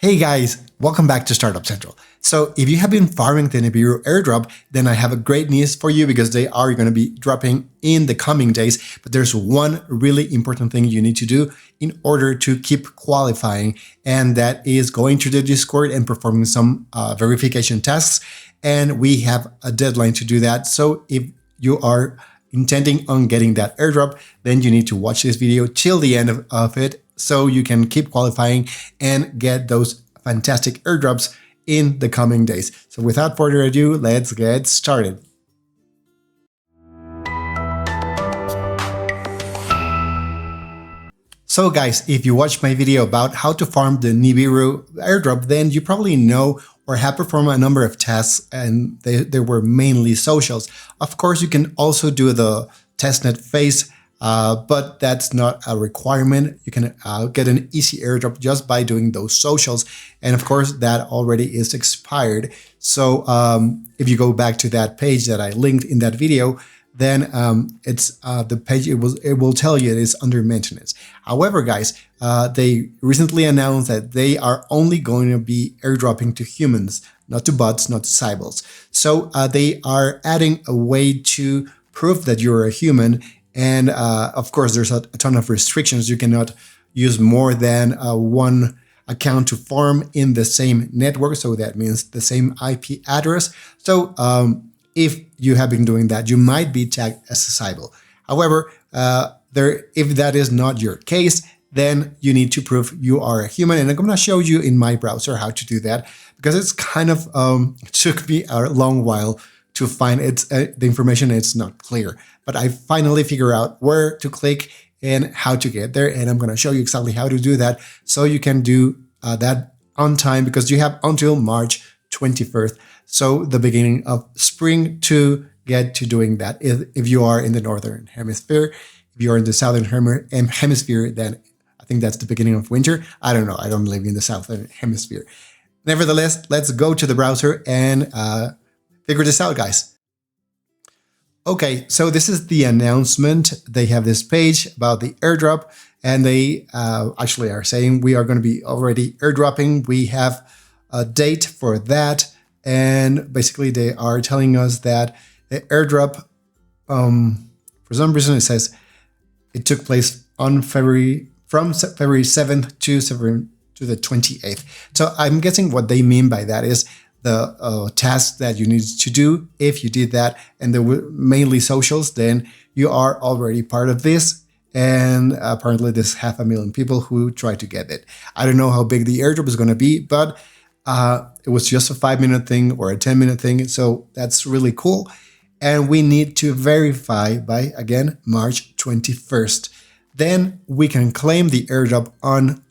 Hey guys, welcome back to Startup Central. So if you have been farming the Nibiru airdrop, then I have a great news for you because they are going to be dropping in the coming days. But there's one really important thing you need to do in order to keep qualifying, and that is going to the Discord and performing some verification tasks. And we have a deadline to do that. So if you are intending on getting that airdrop, then you need to watch this video till the end of it, so you can keep qualifying and get those fantastic airdrops in the coming days. So without further ado, let's get started. So guys, if you watched my video about how to farm the Nibiru airdrop, then you probably know or have performed a number of tasks, and they were mainly socials. Of course, you can also do the testnet phase, but that's not a requirement. You can get an easy airdrop just by doing those socials. And of course, that already is expired. So if you go back to that page that I linked in that video, then it's the page, it will tell you it is under maintenance. However, guys, they recently announced that they are only going to be airdropping to humans, not to bots, not to Sybils. So they are adding a way to prove that you're a human. And of course, there's a ton of restrictions. You cannot use more than one account to farm in the same network. So that means the same IP address. So if you have been doing that, you might be tagged as a Sybil. However, if that is not your case, then you need to prove you are a human. And I'm going to show you in my browser how to do that, because it's kind of took me a long while to find the information. It's not clear, but I finally figured out where to click and how to get there. And I'm going to show you exactly how to do that, so you can do that on time, because you have until March 21st. So the beginning of spring to get to doing that. If you are in the Northern Hemisphere, if you're in the Southern Hemisphere, then I think that's the beginning of winter. I don't know. I don't live in the Southern Hemisphere. Nevertheless, let's go to the browser and figure this out, guys. Okay, so this is the announcement. They have this page about the airdrop, and they actually are saying we are going to be already airdropping. We have a date for that, and basically they are telling us that the airdrop, for some reason it says it took place on February 7th to the 28th. So I'm guessing what they mean by that is the tasks that you need to do. If you did that and they were mainly socials, then you are already part of this. And apparently there's 500,000 people who try to get it. I don't know how big the airdrop is going to be, but it was just a 5-minute thing or a 10-minute thing. So that's really cool. And we need to verify by, again, March 21st. Then we can claim the airdrop on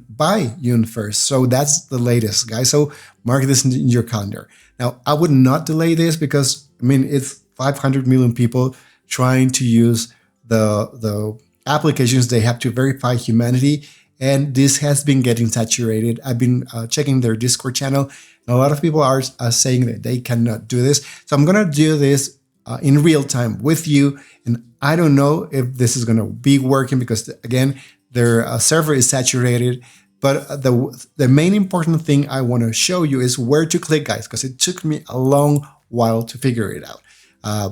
by June 1st. So that's the latest, guys. So mark this in your calendar. Now, I would not delay this because, I mean, it's 500 million people trying to use the applications. They have to verify humanity, and this has been getting saturated. I've been checking their Discord channel, and a lot of people are saying that they cannot do this. So I'm going to do this in real time with you. And I don't know if this is going to be working because, again, their server is saturated. But the main important thing I want to show you is where to click, guys, because it took me a long while to figure it out.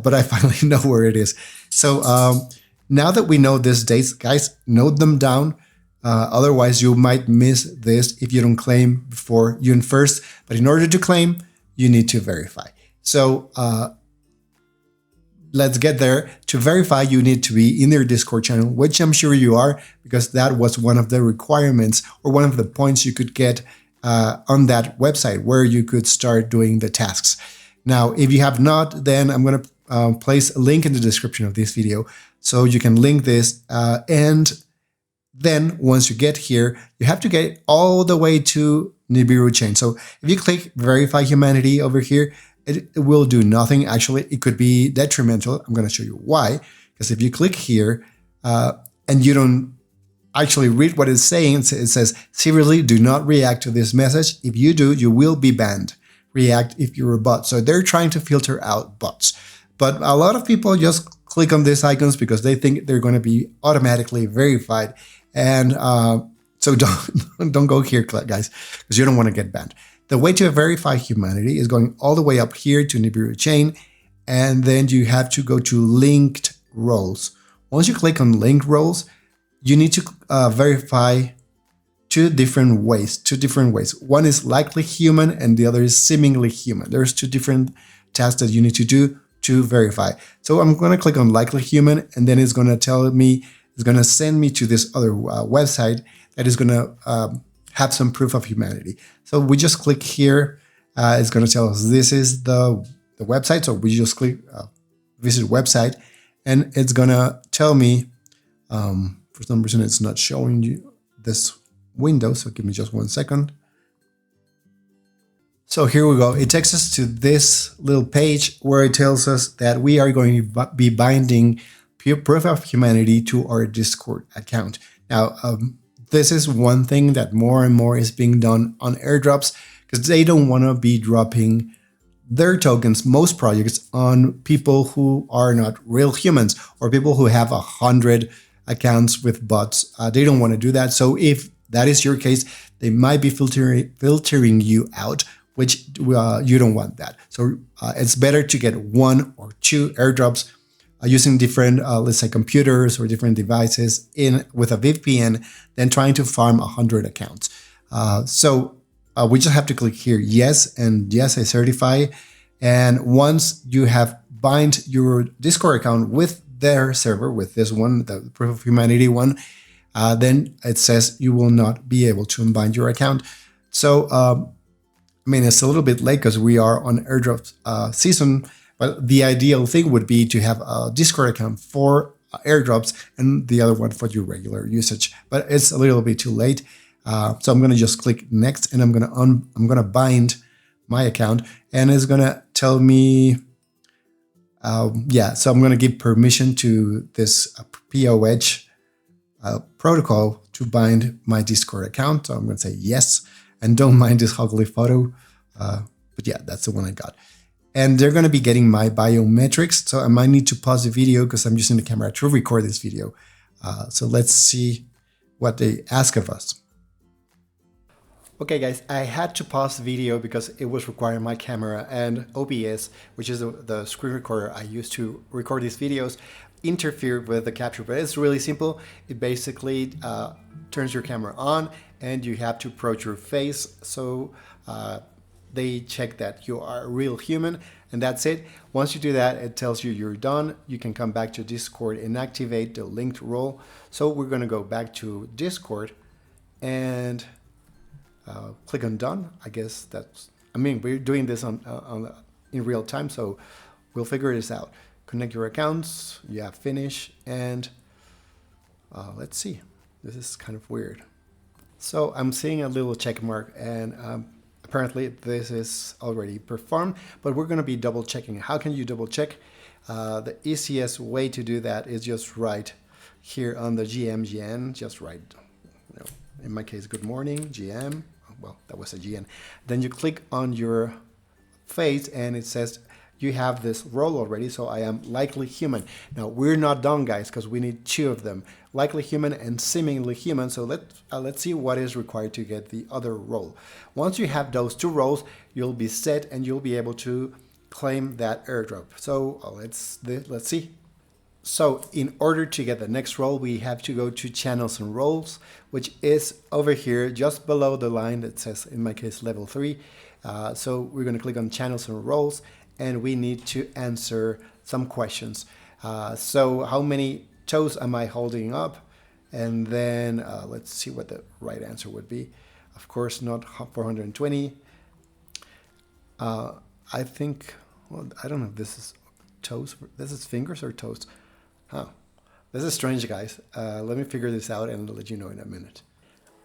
But I finally know where it is. So now that we know these dates, guys, note them down. Otherwise, you might miss this if you don't claim before June 1st. But in order to claim, you need to verify. So let's get there. To verify, you need to be in their Discord channel, which I'm sure you are, because that was one of the requirements or one of the points you could get on that website where you could start doing the tasks. Now, if you have not, then I'm going to place a link in the description of this video so you can link this. And then once you get here, you have to get all the way to Nibiru chain. So if you click verify humanity over here, it will do nothing. Actually, it could be detrimental. I'm going to show you why. Because if you click here and you don't actually read what it's saying, it says, seriously, do not react to this message. If you do, you will be banned. React if you're a bot. So they're trying to filter out bots. But a lot of people just click on these icons because they think they're going to be automatically verified. And So don't go here, guys, because you don't want to get banned. The way to verify humanity is going all the way up here to Nibiru chain, and then you have to go to linked roles. Once you click on linked roles, you need to verify two different ways. One is likely human and the other is seemingly human. There's two different tasks that you need to do to verify. So I'm going to click on likely human, and then it's going to tell me, it's going to send me to this other website that is going to have some proof of humanity. So we just click here. It's going to tell us this is the website. So we just click visit website, and it's going to tell me, for some reason it's not showing you this window. So give me just 1 second. So here we go. It takes us to this little page where it tells us that we are going to be binding proof of humanity to our Discord account. Now, this is one thing that more and more is being done on airdrops, because they don't want to be dropping their tokens, most projects, on people who are not real humans or people who have 100 accounts with bots. They don't want to do that. So if that is your case, they might be filtering you out, which you don't want that. So it's better to get 1 or 2 airdrops using different, let's say, computers or different devices with a VPN than trying to farm 100 accounts. So we just have to click here, yes, and yes, I certify. And once you have bind your Discord account with their server, with this one, the proof of humanity one, then it says you will not be able to unbind your account. So, I mean, it's a little bit late because we are on airdrop season, but the ideal thing would be to have a Discord account for airdrops and the other one for your regular usage. But it's a little bit too late. So I'm going to just click next, and I'm going to bind my account, and it's going to tell me, yeah, so I'm going to give permission to this POH protocol to bind my Discord account. So I'm going to say yes, and don't mind this ugly photo. But yeah, that's the one I got. And they're going to be getting my biometrics. So I might need to pause the video because I'm using the camera to record this video. So let's see what they ask of us. Okay, guys, I had to pause the video because it was requiring my camera, and OBS, which is the screen recorder I use to record these videos, interfered with the capture. But it's really simple. It basically turns your camera on, and you have to approach your face. So they check that you are a real human, and that's it. Once you do that, it tells you you're done. You can come back to Discord and activate the linked role. So we're going to go back to Discord and click on done. I guess that's, I mean, we're doing this in real time, so we'll figure this out. Connect your accounts. Yeah, finish. And let's see. This is kind of weird. So I'm seeing a little check mark, and apparently this is already performed, but we're going to be double checking. How can you double check? The easiest way to do that is just write here on the GN, just write, you know, in my case, good morning, GM. Well, that was a GN. Then you click on your face, and it says you have this role already, so I am likely human. Now, we're not done, guys, because we need 2 of them, likely human and seemingly human. So let's see what is required to get the other role. Once you have those 2 roles, you'll be set, and you'll be able to claim that airdrop. So let's see. So in order to get the next role, we have to go to channels and roles, which is over here just below the line that says, in my case, level 3. So we're going to click on channels and roles, and we need to answer some questions. So how many toes am I holding up? And then let's see what the right answer would be. Of course, not 420. I think, well, I don't know if this is toes. This is fingers or toes. Huh. This is strange, guys. Let me figure this out and I'll let you know in a minute.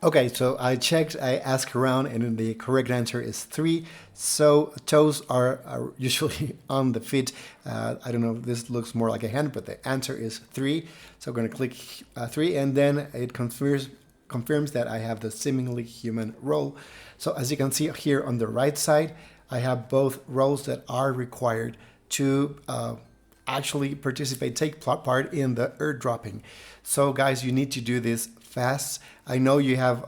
Okay, so I checked, I asked around, and the correct answer is 3. So toes are usually on the feet. I don't know if this looks more like a hand, but the answer is 3. So I'm going to click 3, and then it confirms that I have the seemingly human role. So as you can see here on the right side, I have both roles that are required to actually participate, take part in the airdropping. So guys, you need to do this fast. I know you have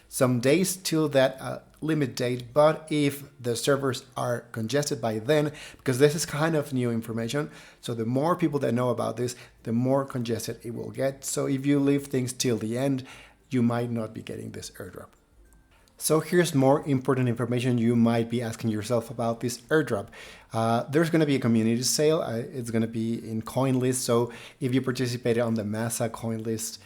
some days till that limit date, but if the servers are congested by then, because this is kind of new information, so the more people that know about this, the more congested it will get. So if you leave things till the end, you might not be getting this airdrop. So here's more important information you might be asking yourself about this airdrop. There's going to be a community sale. It's going to be in Coinlist. So if you participated on the Massa Coinlist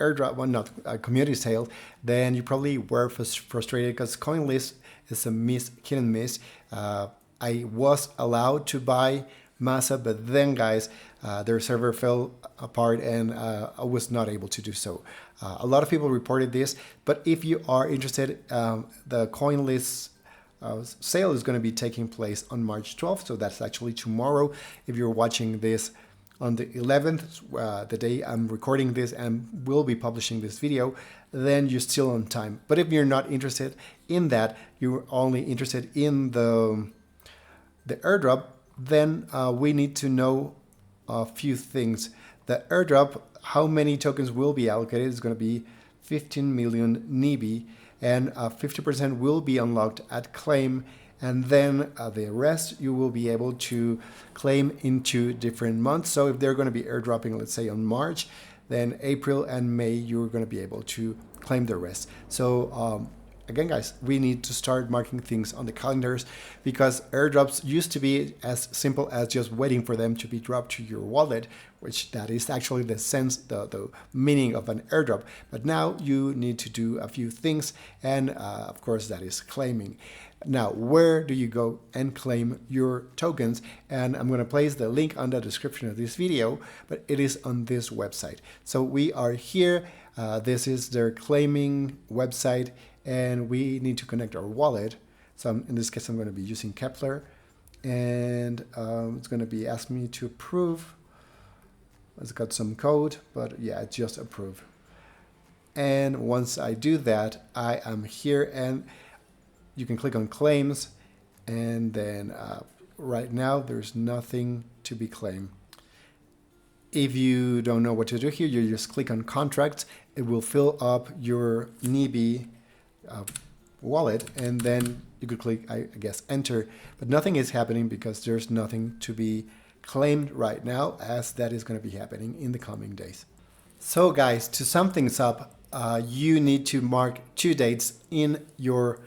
airdrop, well, not a community sale, then you probably were frustrated because Coinlist is a hit and miss. I was allowed to buy Massa, but then guys, their server fell apart and I was not able to do so. A lot of people reported this, but if you are interested, the Coinlist sale is going to be taking place on March 12th, so that's actually tomorrow. If you're watching this on the 11th, the day I'm recording this and will be publishing this video, then you're still on time. But if you're not interested in that, you're only interested in the airdrop, then we need to know a few things. The airdrop, how many tokens will be allocated, is going to be 15 million NIBI, and 50% will be unlocked at claim, and then the rest you will be able to claim into different months. So if they're going to be airdropping, let's say on March, then April and May you're going to be able to claim the rest. So again, guys, we need to start marking things on the calendars, because airdrops used to be as simple as just waiting for them to be dropped to your wallet, which that is actually the sense, the meaning of an airdrop. But now you need to do a few things, and of course that is claiming. Now, where do you go and claim your tokens? And I'm going to place the link on the description of this video, but it is on this website. So we are here. This is their claiming website, and we need to connect our wallet. So in this case, I'm going to be using Kepler, and it's going to be asking me to approve. It's got some code, but yeah, just approve. And once I do that, I am here, and you can click on claims, and then right now there's nothing to be claimed. If you don't know what to do here, you just click on contracts. It will fill up your NIBI wallet, and then you could click, I guess, enter, but nothing is happening because there's nothing to be claimed right now, as that is going to be happening in the coming days. So guys, to sum things up, you need to mark 2 dates in your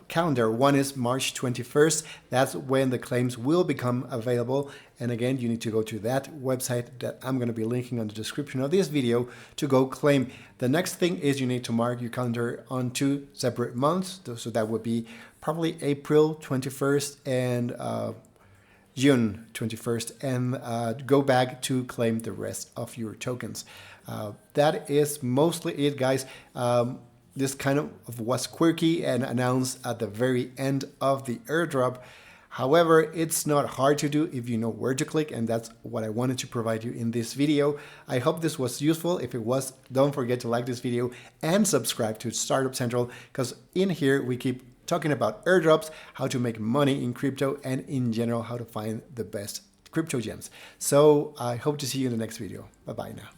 calendar. One is March 21st. That's when the claims will become available. And again, you need to go to that website that I'm going to be linking on the description of this video to go claim. The next thing is you need to mark your calendar on 2 separate months. So that would be probably April 21st and June 21st, and go back to claim the rest of your tokens. That is mostly it, guys. This kind of was quirky and announced at the very end of the airdrop. However, it's not hard to do if you know where to click, and that's what I wanted to provide you in this video. I hope this was useful. If it was, don't forget to like this video and subscribe to Startup Central, because in here we keep talking about airdrops, how to make money in crypto, and in general how to find the best crypto gems. So I hope to see you in the next video. Bye bye now.